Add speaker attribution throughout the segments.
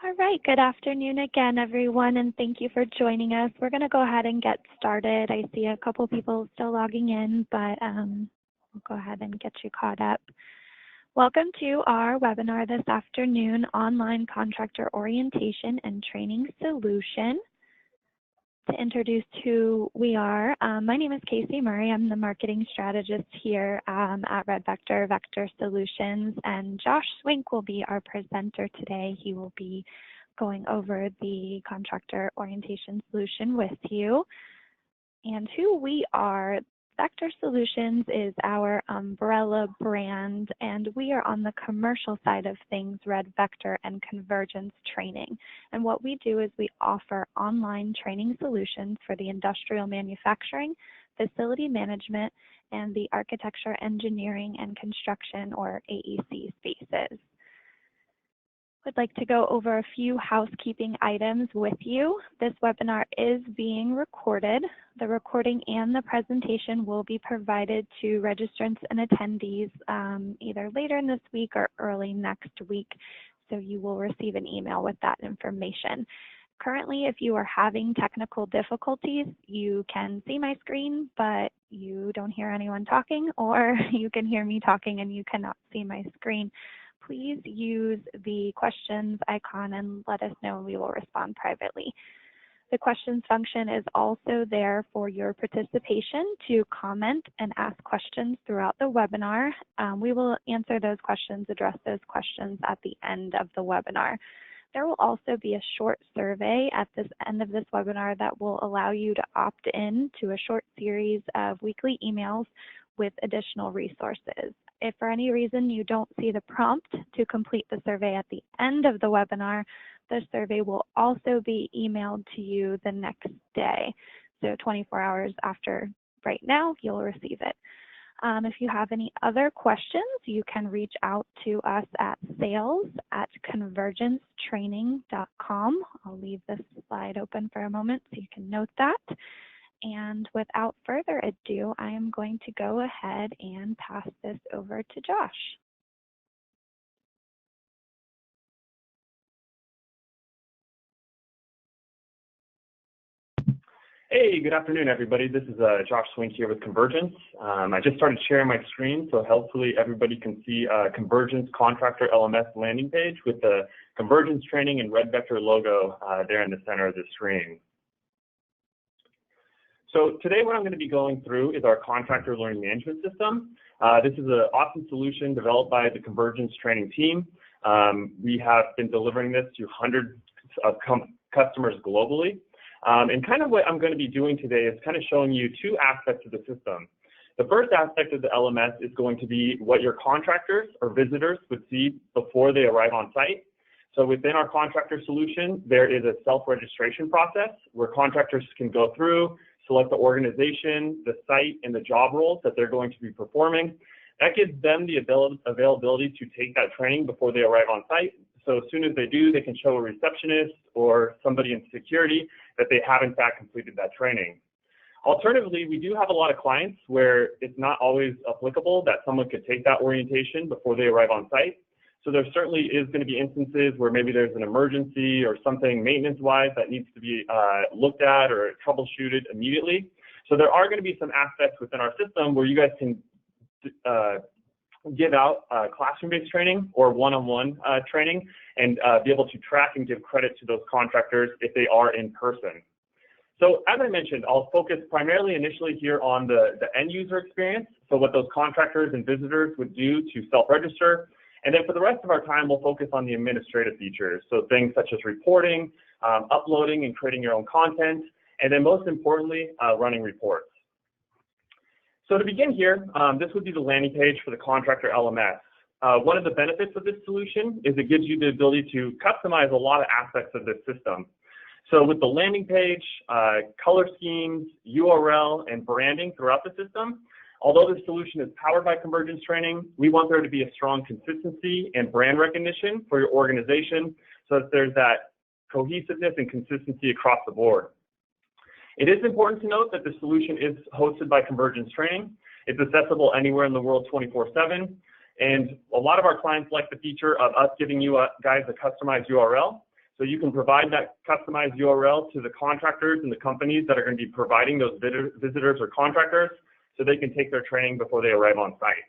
Speaker 1: All right, good afternoon again, everyone, and thank you for joining us. We're going to go ahead and get started. I see a couple people still logging in, but we'll go ahead and get you caught up. Welcome to our webinar this afternoon, Online Contractor Orientation and Training Solution. To introduce who we are, my name is Casey Murray. I'm the marketing strategist here at Red Vector Solutions, and Josh Swink will be our presenter today. He will be going over the contractor orientation solution with you. And who we are, Vector Solutions is our umbrella brand, and we are on the commercial side of things, Red Vector and Convergence Training. And what we do is we offer online training solutions for the industrial manufacturing, facility management, and the architecture, engineering, and construction, or AEC spaces. I'd like to go over a few housekeeping items with you. This webinar is being recorded. The recording and the presentation will be provided to registrants and attendees either later in this week or early next week, so you will receive an email with that information. Currently, if you are having technical difficulties, you can see my screen, but you don't hear anyone talking, or you can hear me talking and you cannot see my screen. Please use the questions icon and let us know, and we will respond privately. The questions function is also there for your participation to comment and ask questions throughout the webinar. We will answer those questions, address those questions at the end of the webinar. There will also be a short survey at the end of this webinar that will allow you to opt in to a short series of weekly emails with additional resources. If for any reason you don't see the prompt to complete the survey at the end of the webinar, the survey will also be emailed to you the next day. So 24 hours after right now, you'll receive it. If you have any other questions, you can reach out to us at sales@convergencetraining.com. I'll leave this slide open for a moment so you can note that. And without further ado, I am going to go ahead and pass this over to Josh.
Speaker 2: Hey, good afternoon, everybody. This is Josh Swink here with Convergence. I just started sharing my screen, so hopefully everybody can see Convergence Contractor LMS landing page with the Convergence Training and Red Vector logo there in the center of the screen. So today what I'm going to be going through is our contractor learning management system. This is an awesome solution developed by the Convergence training team. We have been delivering this to hundreds of customers globally. And kind of what I'm going to be doing today is kind of showing you two aspects of the system. The first aspect of the LMS is going to be what your contractors or visitors would see before they arrive on site. So within our contractor solution, there is a self-registration process where contractors can go through, select the organization, the site, and the job roles that they're going to be performing. That gives them the availability to take that training before they arrive on site. So as soon as they do, they can show a receptionist or somebody in security that they have in fact completed that training. Alternatively, we do have a lot of clients where it's not always applicable that someone could take that orientation before they arrive on site. So there certainly is going to be instances where maybe there's an emergency or something maintenance-wise that needs to be looked at or troubleshooted immediately. So there are going to be some aspects within our system where you guys can give out classroom-based training or one-on-one training and be able to track and give credit to those contractors if they are in person. So as I mentioned, I'll focus primarily initially here on the end user experience, so what those contractors and visitors would do to self-register. And then for the rest of our time, we'll focus on the administrative features, so things such as reporting, uploading and creating your own content, and then most importantly, running reports. So to begin here, this would be the landing page for the Contractor LMS. One of the benefits of this solution is it gives you the ability to customize a lot of aspects of this system. So with the landing page, color schemes, URL, and branding throughout the system, although this solution is powered by Convergence Training, we want there to be a strong consistency and brand recognition for your organization so that there's that cohesiveness and consistency across the board. It is important to note that the solution is hosted by Convergence Training. It's accessible anywhere in the world 24/7. And a lot of our clients like the feature of us giving you guys a customized URL. So you can provide that customized URL to the contractors and the companies that are going to be providing those visitors or contractors so they can take their training before they arrive on site.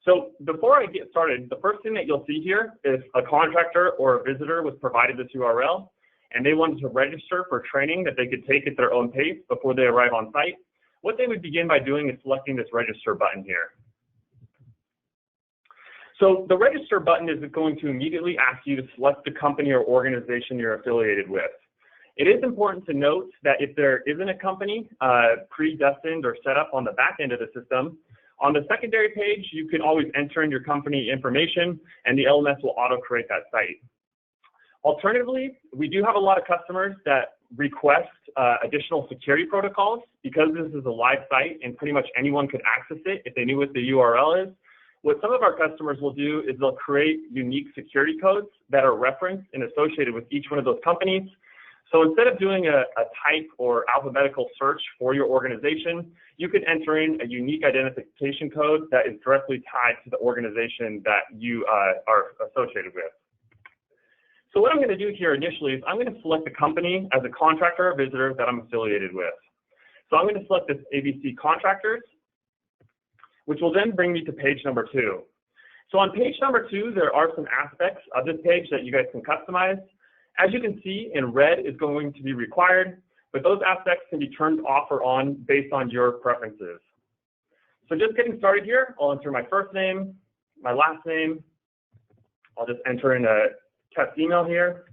Speaker 2: So before I get started, the first thing that you'll see here is a contractor or a visitor was provided this URL and they wanted to register for training that they could take at their own pace before they arrive on site. What they would begin by doing is selecting this register button here. So the register button is going to immediately ask you to select the company or organization you're affiliated with. It is important to note that if there isn't a company predestined or set up on the back end of the system, on the secondary page, you can always enter in your company information and the LMS will auto-create that site. Alternatively, we do have a lot of customers that request additional security protocols because this is a live site and pretty much anyone could access it if they knew what the URL is. What some of our customers will do is they'll create unique security codes that are referenced and associated with each one of those companies. So instead of doing a type or alphabetical search for your organization, you could enter in a unique identification code that is directly tied to the organization that you are associated with. So what I'm going to do here initially is I'm going to select the company as a contractor or visitor that I'm affiliated with. So I'm going to select this ABC Contractors, which will then bring me to page number 2. So on page number 2, there are some aspects of this page that you guys can customize. As you can see, in red is going to be required, but those aspects can be turned off or on based on your preferences. So just getting started here, I'll enter my first name, my last name. I'll just enter in a test email here.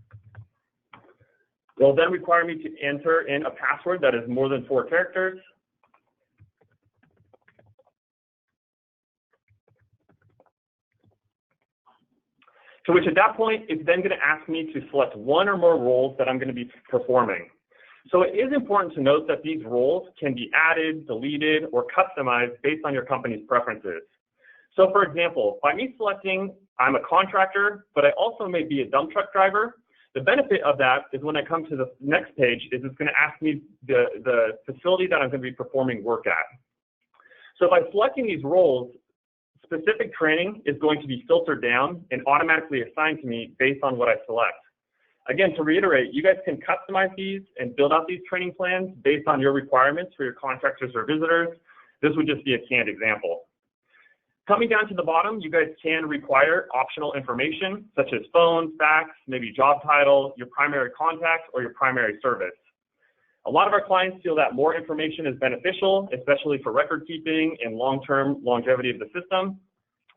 Speaker 2: It will then require me to enter in a password that is more than 4 characters. To which at that point, it's then going to ask me to select one or more roles that I'm going to be performing. So it is important to note that these roles can be added, deleted, or customized based on your company's preferences. So for example, by me selecting I'm a contractor, but I also may be a dump truck driver, the benefit of that is when I come to the next page is it's going to ask me the facility that I'm going to be performing work at. So by selecting these roles, specific training is going to be filtered down and automatically assigned to me based on what I select. Again, to reiterate, you guys can customize these and build out these training plans based on your requirements for your contractors or visitors. This would just be a canned example. Coming down to the bottom, you guys can require optional information such as phone, fax, maybe job title, your primary contact, or your primary service. A lot of our clients feel that more information is beneficial, especially for record keeping and long-term longevity of the system,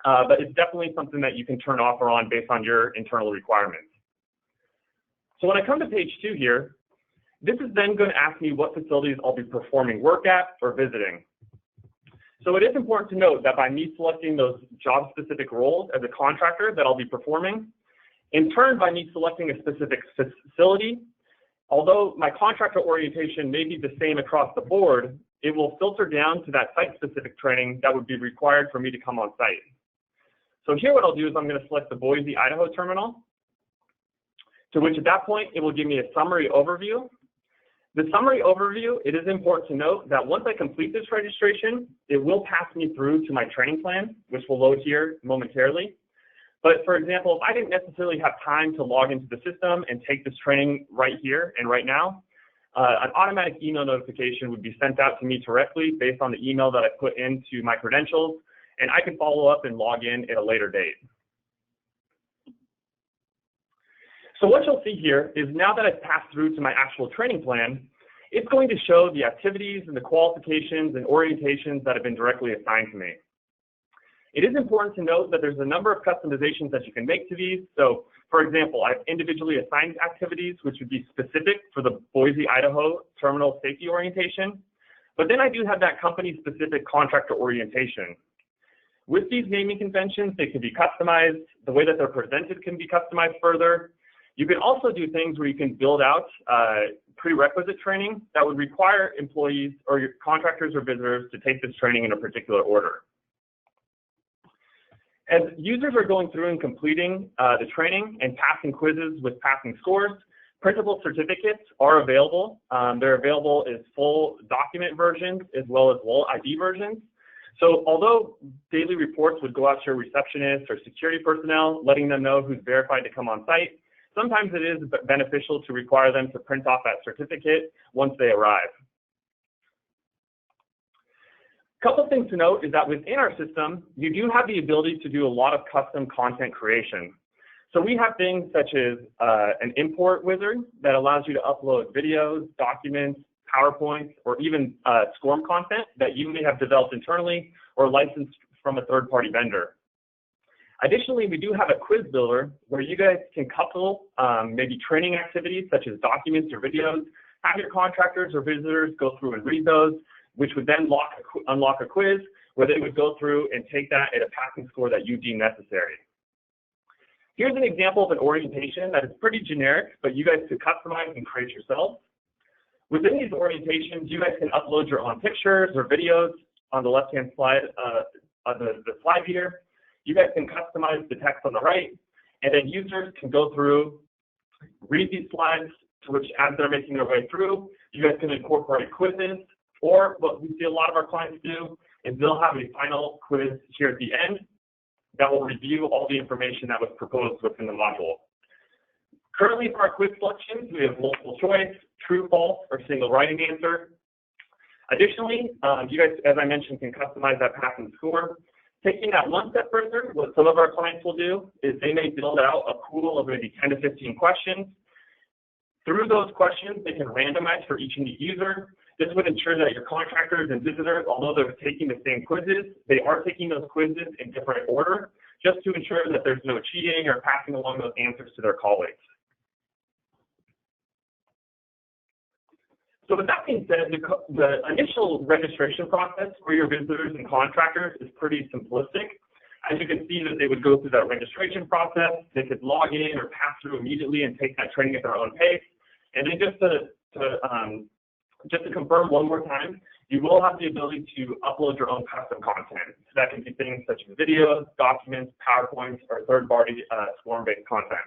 Speaker 2: but it's definitely something that you can turn off or on based on your internal requirements. So when I come to page 2 here, this is then going to ask me what facilities I'll be performing work at or visiting. So it is important to note that by me selecting those job-specific roles as a contractor that I'll be performing, in turn by me selecting a specific facility, although my contractor orientation may be the same across the board, it will filter down to that site-specific training that would be required for me to come on site. So here what I'll do is I'm going to select the Boise, Idaho terminal, to which at that point it will give me a summary overview. The summary overview, it is important to note that once I complete this registration, it will pass me through to my training plan, which will load here momentarily. But for example, if I didn't necessarily have time to log into the system and take this training right here and right now, an automatic email notification would be sent out to me directly based on the email that I put into my credentials, and I can follow up and log in at a later date. So what you'll see here is now that I've passed through to my actual training plan, it's going to show the activities and the qualifications and orientations that have been directly assigned to me. It is important to note that there's a number of customizations that you can make to these. So for example, I have individually assigned activities, which would be specific for the Boise, Idaho terminal safety orientation. But then I do have that company-specific contractor orientation. With these naming conventions, they can be customized. The way that they're presented can be customized further. You can also do things where you can build out prerequisite training that would require employees or your contractors or visitors to take this training in a particular order. As users are going through and completing the training and passing quizzes with passing scores, printable certificates are available. They're available as full document versions as well as wall ID versions. So although daily reports would go out to your receptionist or security personnel, letting them know who's verified to come on site, sometimes it is beneficial to require them to print off that certificate once they arrive. A couple of things to note is that within our system, you do have the ability to do a lot of custom content creation. So we have things such as an import wizard that allows you to upload videos, documents, PowerPoints, or even SCORM content that you may have developed internally or licensed from a third-party vendor. Additionally, we do have a quiz builder where you guys can couple maybe training activities such as documents or videos, have your contractors or visitors go through and read those, which would then unlock a quiz where they would go through and take that at a passing score that you deem necessary. Here's an example of an orientation that is pretty generic, but you guys could customize and create yourselves. Within these orientations, you guys can upload your own pictures or videos on the left-hand slide, the slide here. You guys can customize the text on the right, and then users can go through, read these slides, to which as they're making their way through, you guys can incorporate quizzes, or what we see a lot of our clients do is they'll have a final quiz here at the end that will review all the information that was proposed within the module. Currently for our quiz selections, we have multiple choice, true, false, or single writing answer. Additionally, you guys, as I mentioned, can customize that passing score. Taking that one step further, what some of our clients will do is they may build out a pool of maybe 10 to 15 questions. Through those questions, they can randomize for each unique user. This would ensure that your contractors and visitors, although they're taking the same quizzes, they are taking those quizzes in different order, just to ensure that there's no cheating or passing along those answers to their colleagues. So with that being said, the initial registration process for your visitors and contractors is pretty simplistic. As you can see that they would go through that registration process, they could log in or pass through immediately and take that training at their own pace. And then just to confirm one more time, you will have the ability to upload your own custom content. So that can be things such as videos, documents, PowerPoints, or third-party SCORM-based content.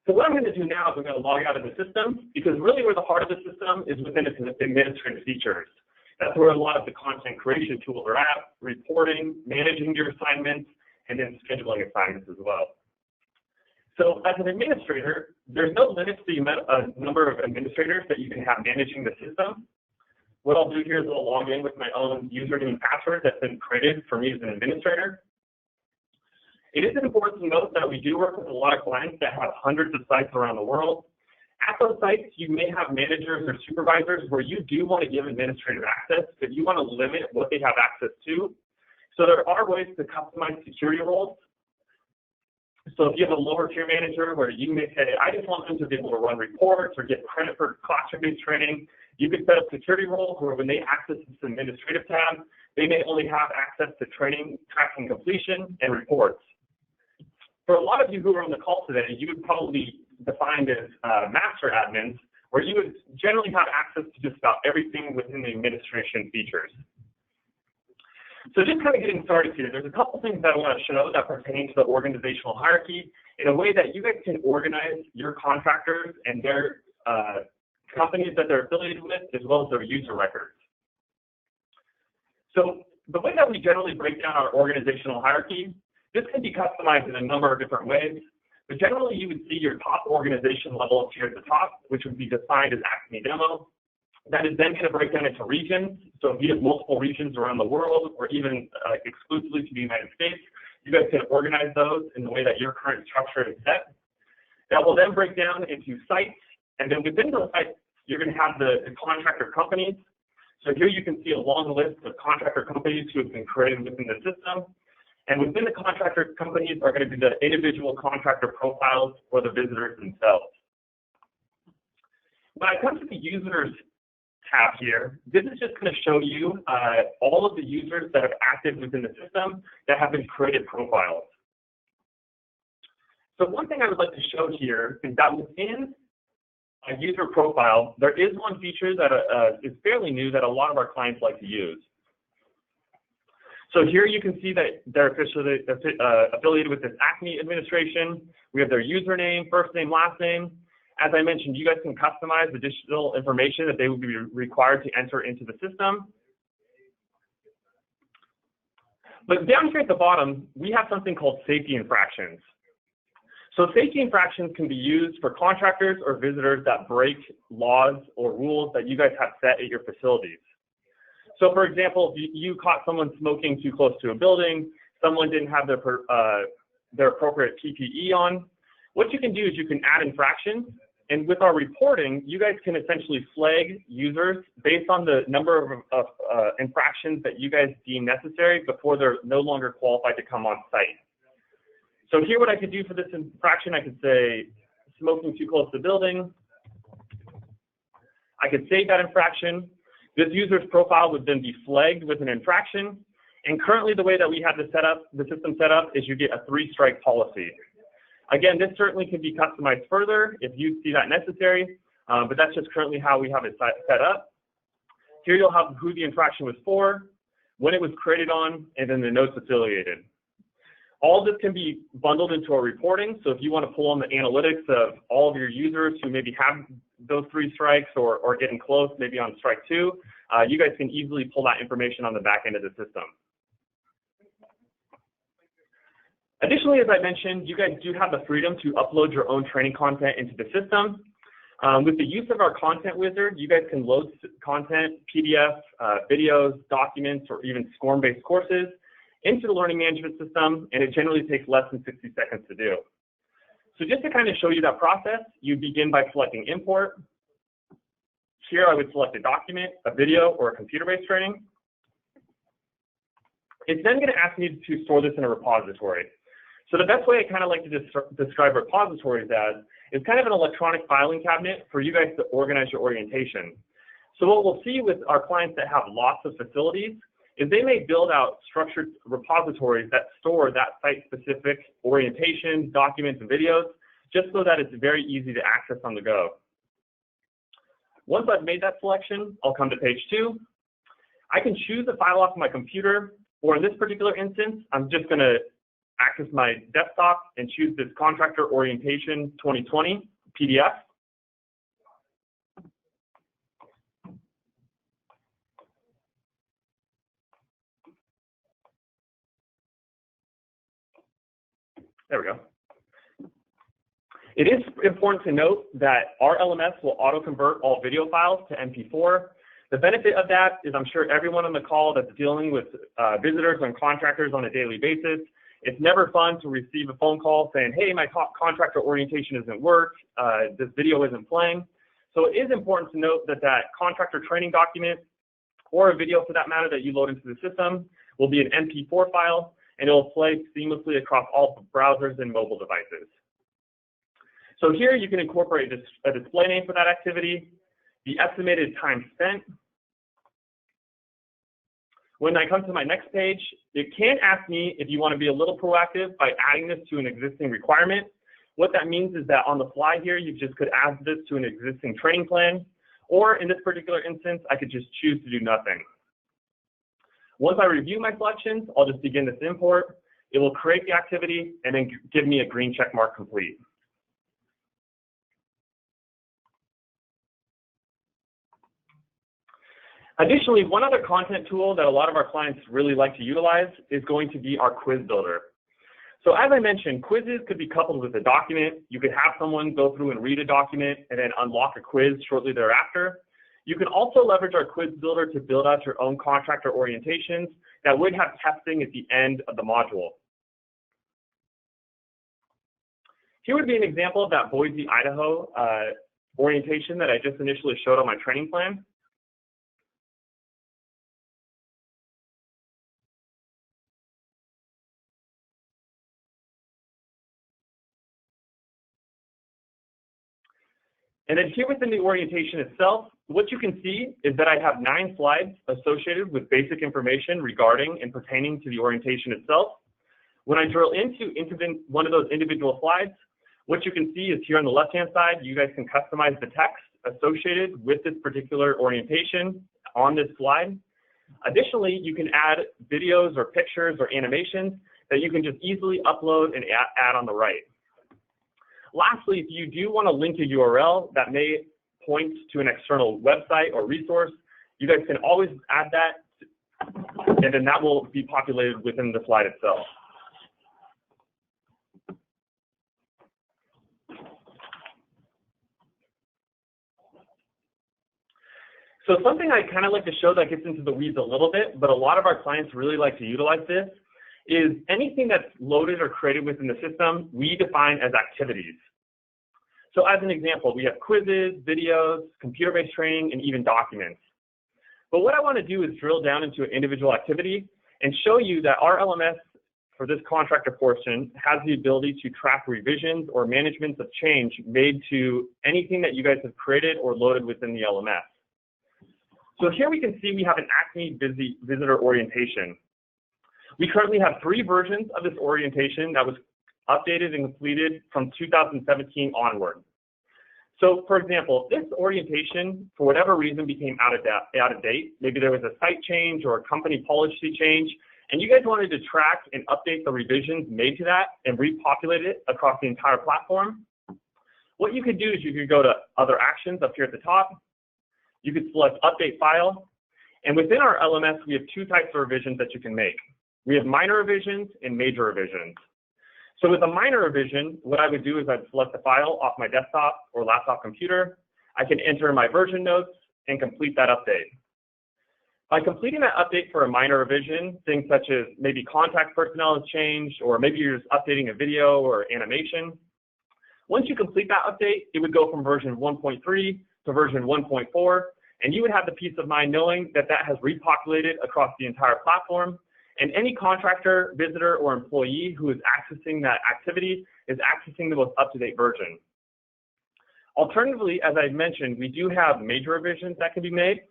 Speaker 2: So what I'm going to do now is I'm going to log out of the system, because really where the heart of the system is within its administrative features. That's where a lot of the content creation tools are at, reporting, managing your assignments, and then scheduling assignments as well. So as an administrator, there's no limit to the number of administrators that you can have managing the system. What I'll do here is I'll log in with my own username and password that's been created for me as an administrator. It is important to note that we do work with a lot of clients that have hundreds of sites around the world. At those sites, you may have managers or supervisors where you do want to give administrative access, but you want to limit what they have access to. So there are ways to customize security roles. So if you have a lower tier manager where you may say, I just want them to be able to run reports or get credit for classroom-based training, you can set up security roles where when they access this administrative tab, they may only have access to training, tracking completion, and reports. For a lot of you who are on the call today, you would probably define as master admins, where you would generally have access to just about everything within the administration features. So just kind of getting started here, there's a couple things that I want to show that pertain to the organizational hierarchy in a way that you guys can organize your contractors and their companies that they're affiliated with, as well as their user records. So the way that we generally break down our organizational hierarchy, this can be customized in a number of different ways, but generally you would see your top organization level up here at the top, which would be defined as Acme Demo. That is then going to break down into regions. So if you have multiple regions around the world, or even exclusively to the United States, you guys can organize those in the way that your current structure is set. That will then break down into sites, and then within those sites, you're going to have the contractor companies. So here you can see a long list of contractor companies who have been created within the system. And within the contractor companies are going to be the individual contractor profiles for the visitors themselves. When it comes to the users tab here, this is just going to show you all of the users that are active within the system that have been created profiles. So one thing I would like to show here is that within a user profile, there is one feature that is fairly new that a lot of our clients like to use. So here you can see that they're officially affiliated with this Acme administration. We have their username, first name, last name. As I mentioned, you guys can customize additional information that they would be required to enter into the system. But down here at the bottom, we have something called safety infractions. So safety infractions can be used for contractors or visitors that break laws or rules that you guys have set at your facilities. So for example, if you caught someone smoking too close to a building, someone didn't have their appropriate PPE on, what you can do is you can add infractions. And with our reporting, you guys can essentially flag users based on the number of infractions that you guys deem necessary before they're no longer qualified to come on site. So here what I could do for this infraction, I could say smoking too close to the building. I could save that infraction. This user's profile would then be flagged with an infraction. And currently the way that we have the system set up is you get a 3-strike policy. Again, this certainly can be customized further if you see that necessary, but that's just currently how we have it set up. Here you'll have who the infraction was for, when it was created on, and then the notes affiliated. All of this can be bundled into our reporting, so if you want to pull on the analytics of all of your users who maybe have those 3 strikes or getting close, maybe on strike 2, you guys can easily pull that information on the back end of the system. Additionally, as I mentioned, you guys do have the freedom to upload your own training content into the system. With the use of our content wizard, you guys can load content, PDF, videos, documents, or even SCORM-based courses into the learning management system, and it generally takes less than 60 seconds to do. So just to kind of show you that process, you begin by selecting import. Here I would select a document, a video, or a computer-based training. It's then going to ask me to store this in a repository. So the best way I kind of like to describe repositories as is kind of an electronic filing cabinet for you guys to organize your orientation. So what we'll see with our clients that have lots of facilities is they may build out structured repositories that store that site-specific orientation, documents, and videos, just so that it's very easy to access on the go. Once I've made that selection, I'll come to page 2. I can choose a file off my computer, or in this particular instance, I'm just going to access my desktop and choose this Contractor Orientation 2020 PDF. There we go. It is important to note that our LMS will auto-convert all video files to MP4. The benefit of that is I'm sure everyone on the call that's dealing with visitors and contractors on a daily basis, it's never fun to receive a phone call saying, hey, my contractor orientation doesn't work, this video isn't playing. So it is important to note that that contractor training document, or a video for that matter that you load into the system, will be an MP4 file, and it will play seamlessly across all browsers and mobile devices. So here you can incorporate a display name for that activity, the estimated time spent. When I come to my next page, it can ask me if you want to be a little proactive by adding this to an existing requirement. What that means is that on the fly here, you just could add this to an existing training plan, or in this particular instance, I could just choose to do nothing. Once I review my selections, I'll just begin this import. It will create the activity and then give me a green check mark complete. Additionally, one other content tool that a lot of our clients really like to utilize is going to be our quiz builder. So as I mentioned, quizzes could be coupled with a document. You could have someone go through and read a document and then unlock a quiz shortly thereafter. You can also leverage our quiz builder to build out your own contractor orientations that would have testing at the end of the module. Here would be an example of that Boise, Idaho orientation that I just initially showed on my training plan. And then here within the orientation itself, what you can see is that I have 9 slides associated with basic information regarding and pertaining to the orientation itself. When I drill into one of those individual slides, what you can see is here on the left-hand side, you guys can customize the text associated with this particular orientation on this slide. Additionally, you can add videos or pictures or animations that you can just easily upload and add on the right. Lastly, if you do want to link a URL that may point to an external website or resource, you guys can always add that, and then that will be populated within the slide itself. So something I kind of like to show that gets into the weeds a little bit, but a lot of our clients really like to utilize this, is anything that's loaded or created within the system, we define as activities. So as an example, we have quizzes, videos, computer-based training, and even documents. But what I want to do is drill down into an individual activity and show you that our LMS for this contractor portion has the ability to track revisions or managements of change made to anything that you guys have created or loaded within the LMS. So here we can see we have an Acme visitor orientation. We currently have 3 versions of this orientation that was updated and completed from 2017 onward. So for example, this orientation, for whatever reason, became out of date. Maybe there was a site change or a company policy change, and you guys wanted to track and update the revisions made to that and repopulate it across the entire platform. What you could do is you could go to Other Actions up here at the top. You could select Update File, and within our LMS, we have 2 types of revisions that you can make. We have minor revisions and major revisions. So with a minor revision, what I would do is I'd select the file off my desktop or laptop computer. I can enter my version notes and complete that update. By completing that update for a minor revision, things such as maybe contact personnel has changed, or maybe you're just updating a video or animation. Once you complete that update, it would go from version 1.3 to version 1.4, and you would have the peace of mind knowing that that has repopulated across the entire platform. And any contractor, visitor, or employee who is accessing that activity is accessing the most up-to-date version. Alternatively, as I mentioned, we do have major revisions that can be made.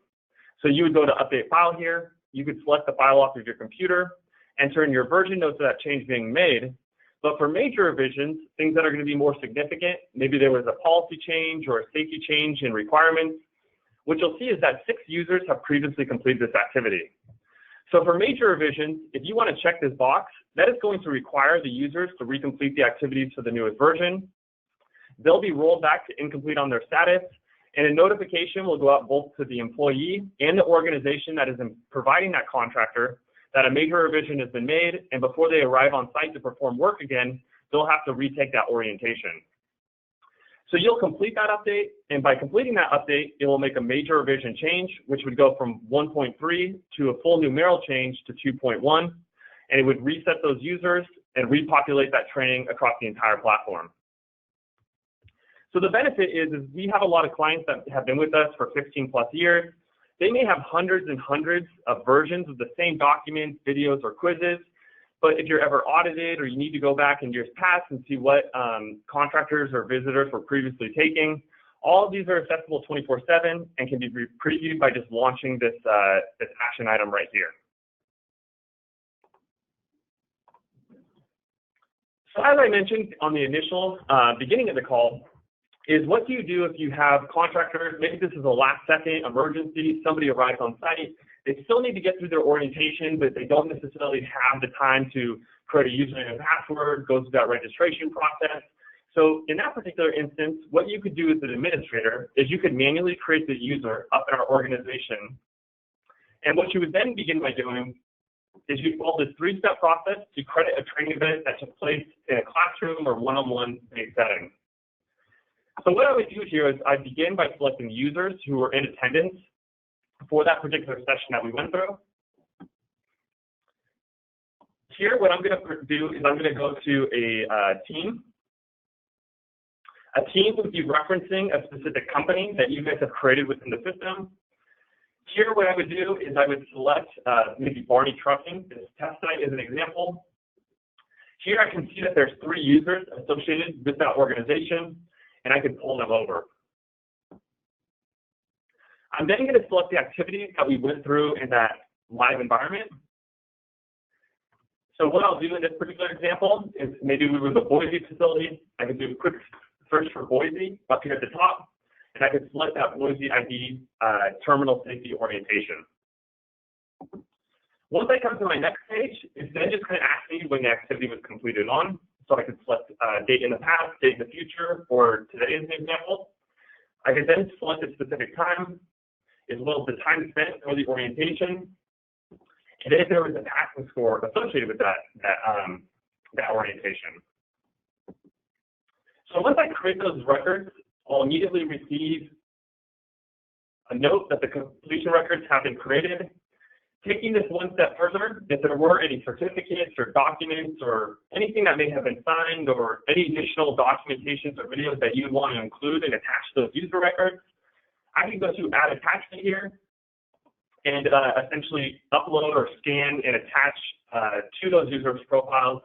Speaker 2: So you would go to Update File here. You could select the file off of your computer, enter in your version notes of that change being made. But for major revisions, things that are going to be more significant, maybe there was a policy change or a safety change in requirements, what you'll see is that 6 users have previously completed this activity. So for major revisions, if you want to check this box, that is going to require the users to recomplete the activities for the newest version. They'll be rolled back to incomplete on their status, and a notification will go out both to the employee and the organization that is providing that contractor that a major revision has been made, and before they arrive on site to perform work again, they'll have to retake that orientation. So you'll complete that update, and by completing that update, it will make a major revision change, which would go from 1.3 to a full numeral change to 2.1, and it would reset those users and repopulate that training across the entire platform. So the benefit is we have a lot of clients that have been with us for 15 plus years. They may have hundreds and hundreds of versions of the same documents, videos, or quizzes. But if you're ever audited or you need to go back in years past and see what contractors or visitors were previously taking, all of these are accessible 24/7 and can be previewed by just launching this action item right here. So as I mentioned on the initial beginning of the call, is what do you do if you have contractors, maybe this is a last second emergency, somebody arrives on site, they still need to get through their orientation, but they don't necessarily have the time to create a username and password, go through that registration process. So in that particular instance, what you could do as an administrator is you could manually create the user up in our organization. And what you would then begin by doing is you follow this 3-step process to credit a training event that took place in a classroom or one-on-one based setting. So what I would do here is I begin by selecting users who were in attendance for that particular session that we went through. Here, what I'm going to do is I'm going to go to a team. A team would be referencing a specific company that you guys have created within the system. Here, what I would do is I would select maybe Barney Trucking, this test site as an example. Here, I can see that there's 3 users associated with that organization, and I can pull them over. I'm then going to select the activities that we went through in that live environment. So what I'll do in this particular example is maybe we were the Boise facility. I can do a quick search for Boise up here at the top, and I can select that Boise ID terminal safety orientation. Once I come to my next page, it's then just going to ask me when the activity was completed on. So I can select date in the past, date in the future, or today as an example. I can then select a specific time, as well as the time spent for the orientation, and if there was a passing score associated with that orientation. So once I create those records, I'll immediately receive a note that the completion records have been created. Taking this one step further, if there were any certificates or documents or anything that may have been signed or any additional documentations or videos that you want to include and attach to those user records, I can go to Add Attachment here and essentially upload or scan and attach to those users' profiles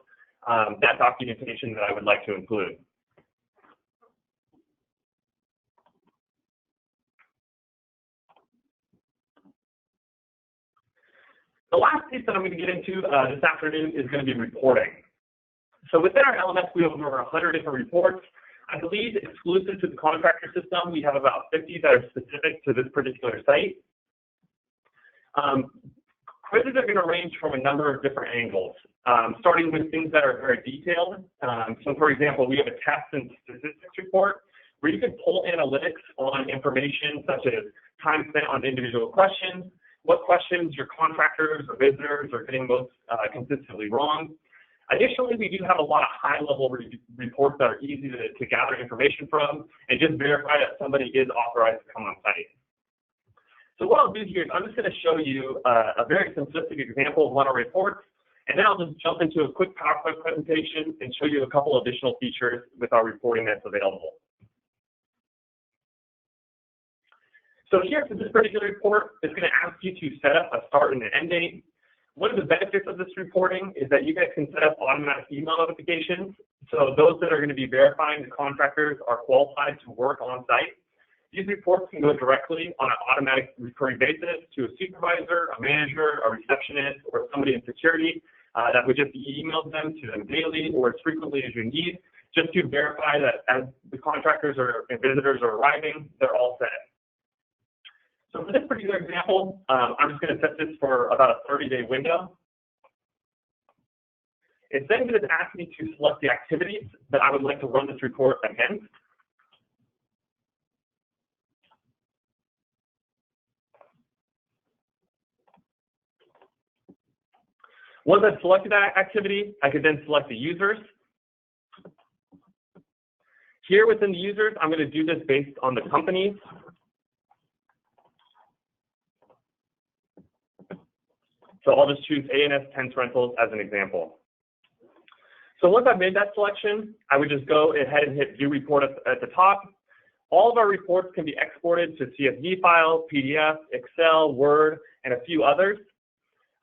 Speaker 2: that documentation that I would like to include. The last piece that I'm going to get into this afternoon is going to be reporting. So within our LMS, we have over 100 different reports. I believe exclusive to the contractor system, we have about 50 that are specific to this particular site. Quizzes are going to range from a number of different angles, starting with things that are very detailed. So for example, we have a test and statistics report where you can pull analytics on information such as time spent on individual questions, what questions your contractors or visitors are getting most consistently wrong. Additionally, we do have a lot of high-level reports that are easy to gather information from and just verify that somebody is authorized to come on site. So what I'll do here is I'm just going to show you a very simplistic example of one of our reports, and then I'll just jump into a quick PowerPoint presentation and show you a couple additional features with our reporting that's available. So here for this particular report, it's going to ask you to set up a start and an end date. One of the benefits of this reporting is that you guys can set up automatic email notifications. So those that are going to be verifying the contractors are qualified to work on site. These reports can go directly on an automatic recurring basis to a supervisor, a manager, a receptionist, or somebody in security that would just email them to them daily or as frequently as you need, just to verify that as the contractors and visitors are arriving, they're all set. So for this particular example, I'm just going to set this for about a 30-day window. It's then going to ask me to select the activities that I would like to run this report against. Once I've selected that activity, I could then select the users. Here within the users, I'm going to do this based on the companies. So I'll just choose A&S Tents Rentals as an example. So once I've made that selection, I would just go ahead and hit View Report at the top. All of our reports can be exported to CSV file, PDF, Excel, Word, and a few others.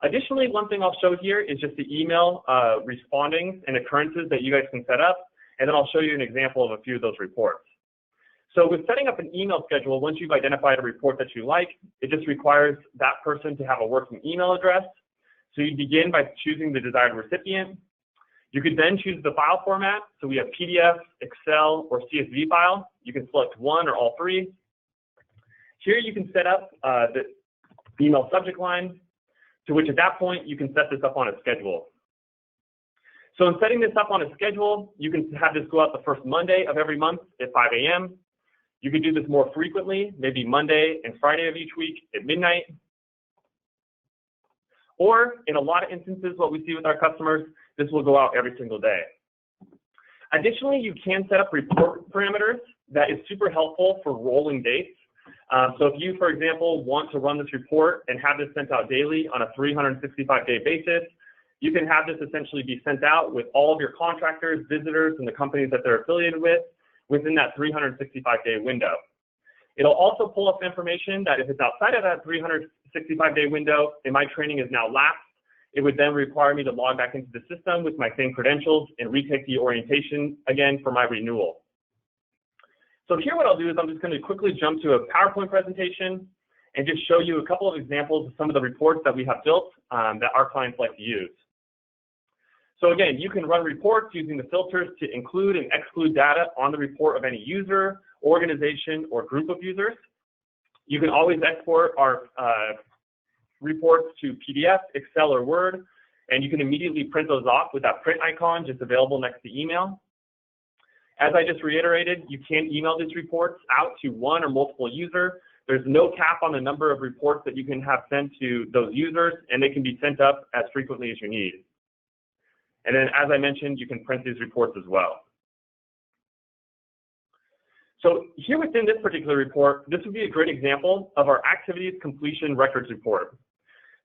Speaker 2: Additionally, one thing I'll show here is just the email responding and occurrences that you guys can set up, and then I'll show you an example of a few of those reports. So with setting up an email schedule, once you've identified a report that you like, it just requires that person to have a working email address. So you begin by choosing the desired recipient. You could then choose the file format. So we have PDF, Excel, or CSV file. You can select one or all three. Here you can set up the email subject line, to which at that point you can set this up on a schedule. So in setting this up on a schedule, you can have this go out the first Monday of every month at 5 a.m. You can do this more frequently, maybe Monday and Friday of each week at midnight. Or in a lot of instances, what we see with our customers, this will go out every single day. Additionally, you can set up report parameters that is super helpful for rolling dates. So if you, for example, want to run this report and have this sent out daily on a 365-day basis, you can have this essentially be sent out with all of your contractors, visitors, and the companies that they're affiliated with within that 365-day window. It'll also pull up information that if it's outside of that 365-day window and my training is now lapsed, it would then require me to log back into the system with my same credentials and retake the orientation again for my renewal. So here what I'll do is I'm just going to quickly jump to a PowerPoint presentation and just show you a couple of examples of some of the reports that we have built that our clients like to use. So again, you can run reports using the filters to include and exclude data on the report of any user, organization, or group of users. You can always export our reports to PDF, Excel, or Word, and you can immediately print those off with that print icon just available next to email. As I just reiterated, you can email these reports out to one or multiple users. There's no cap on the number of reports that you can have sent to those users, and they can be sent up as frequently as you need. And then, as I mentioned, you can print these reports as well. So here within this particular report, this would be a great example of our activities completion records report.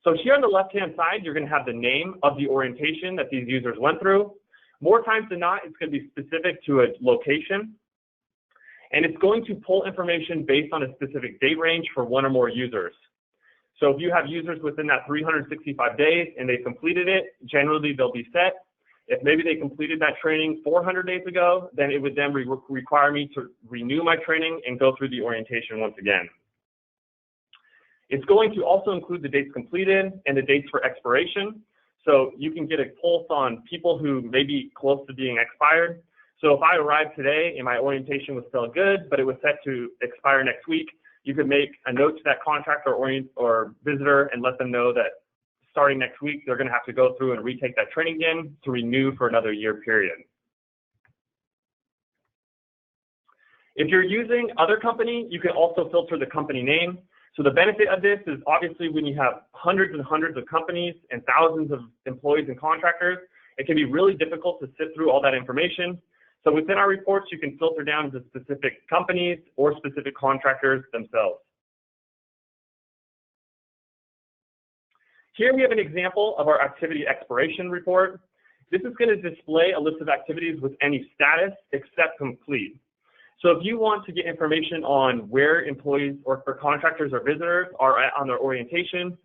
Speaker 2: So here on the left-hand side, you're going to have the name of the orientation that these users went through. More times than not, it's going to be specific to a location. And it's going to pull information based on a specific date range for one or more users. So if you have users within that 365 days and they completed it, generally they'll be set. If maybe they completed that training 400 days ago, then it would then require me to renew my training and go through the orientation once again. It's going to also include the dates completed and the dates for expiration. So you can get a pulse on people who may be close to being expired. So if I arrived today and my orientation was still good, but it was set to expire next week, you could make a note to that contractor or visitor and let them know that starting next week, they're going to have to go through and retake that training again to renew for another year period. If you're using other company, you can also filter the company name. So the benefit of this is obviously when you have hundreds and hundreds of companies and thousands of employees and contractors, it can be really difficult to sift through all that information. So within our reports, you can filter down to specific companies or specific contractors themselves. Here we have an example of our activity expiration report. This is going to display a list of activities with any status except complete. So if you want to get information on where employees or contractors or visitors are at on their orientation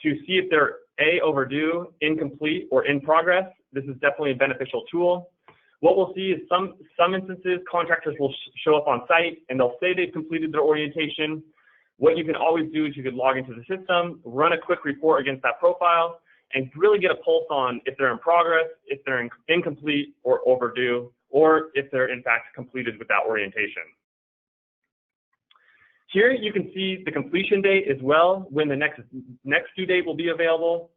Speaker 2: to see if they're A, overdue, incomplete, or in progress, this is definitely a beneficial tool. What we'll see is some instances, contractors will show up on site and they'll say they've completed their orientation. What you can always do is you can log into the system, run a quick report against that profile, and really get a pulse on if they're in progress, if they're incomplete or overdue, or if they're in fact completed with that orientation. Here you can see the completion date as well, when the next due date will be available.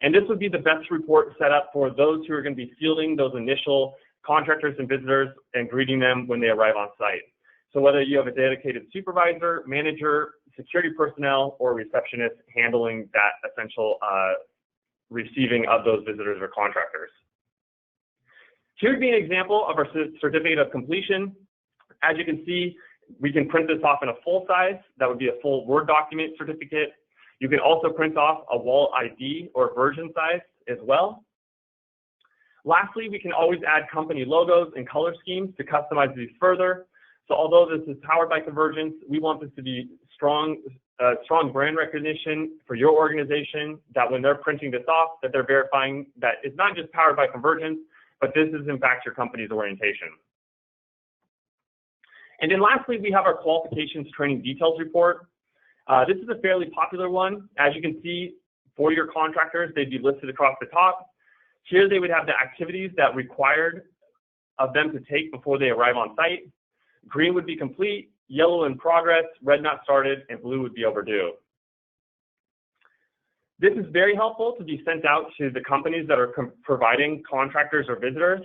Speaker 2: And this would be the best report set up for those who are going to be fielding those initial contractors and visitors and greeting them when they arrive on site. So whether you have a dedicated supervisor, manager, security personnel, or receptionist handling that essential receiving of those visitors or contractors. Here'd be an example of our certificate of completion. As you can see, we can print this off in a full size. That would be a full Word document certificate. You can also print off a wall ID or version size as well. Lastly, we can always add company logos and color schemes to customize these further. So although this is powered by Convergence, we want this to be strong brand recognition for your organization, that when they're printing this off, that they're verifying that it's not just powered by Convergence, but this is in fact your company's orientation. And then lastly, we have our qualifications training details report. This is a fairly popular one. As you can see, for your contractors, they'd be listed across the top. Here they would have the activities that required of them to take before they arrive on site. Green would be complete, yellow in progress, red not started, and blue would be overdue. This is very helpful to be sent out to the companies that are providing contractors or visitors.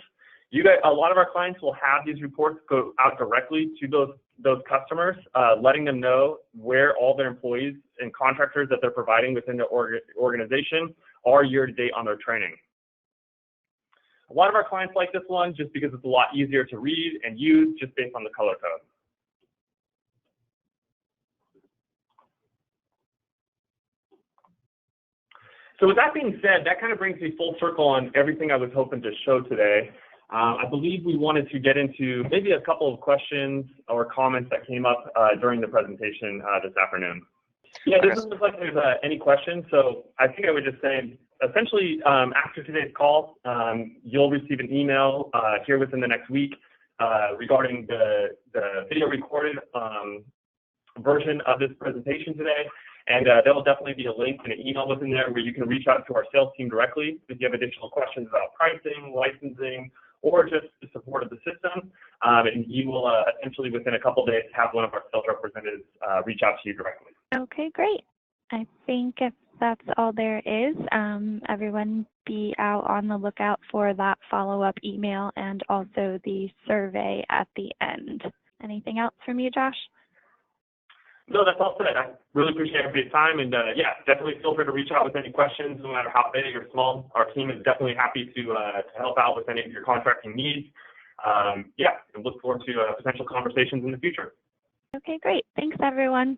Speaker 2: A lot of our clients will have these reports go out directly to those customers, letting them know where all their employees and contractors that they're providing within their organization are year to date on their training. A lot of our clients like this one just because it's a lot easier to read and use just based on the color code. So with that being said, that kind of brings me full circle on everything I was hoping to show today. I believe we wanted to get into maybe a couple of questions or comments that came up during the presentation this afternoon. Yeah, it doesn't look like there's any questions, so I think I would just say, essentially, after today's call, you'll receive an email here within the next week regarding the video recorded version of this presentation today. And there will definitely be a link and an email within there where you can reach out to our sales team directly if you have additional questions about pricing, licensing, or just the support of the system. And you will essentially, within a couple of days, have one of our sales representatives reach out to you directly.
Speaker 1: Okay, great. I think if that's all there is, everyone be out on the lookout for that follow-up email and also the survey at the end. Anything else from you, Josh?
Speaker 2: No, that's all said. I really appreciate everybody's time, and yeah, definitely feel free to reach out with any questions, no matter how big or small. Our team is definitely happy to help out with any of your contracting needs. yeah, and look forward to potential conversations in the future.
Speaker 1: Okay, great. Thanks, everyone.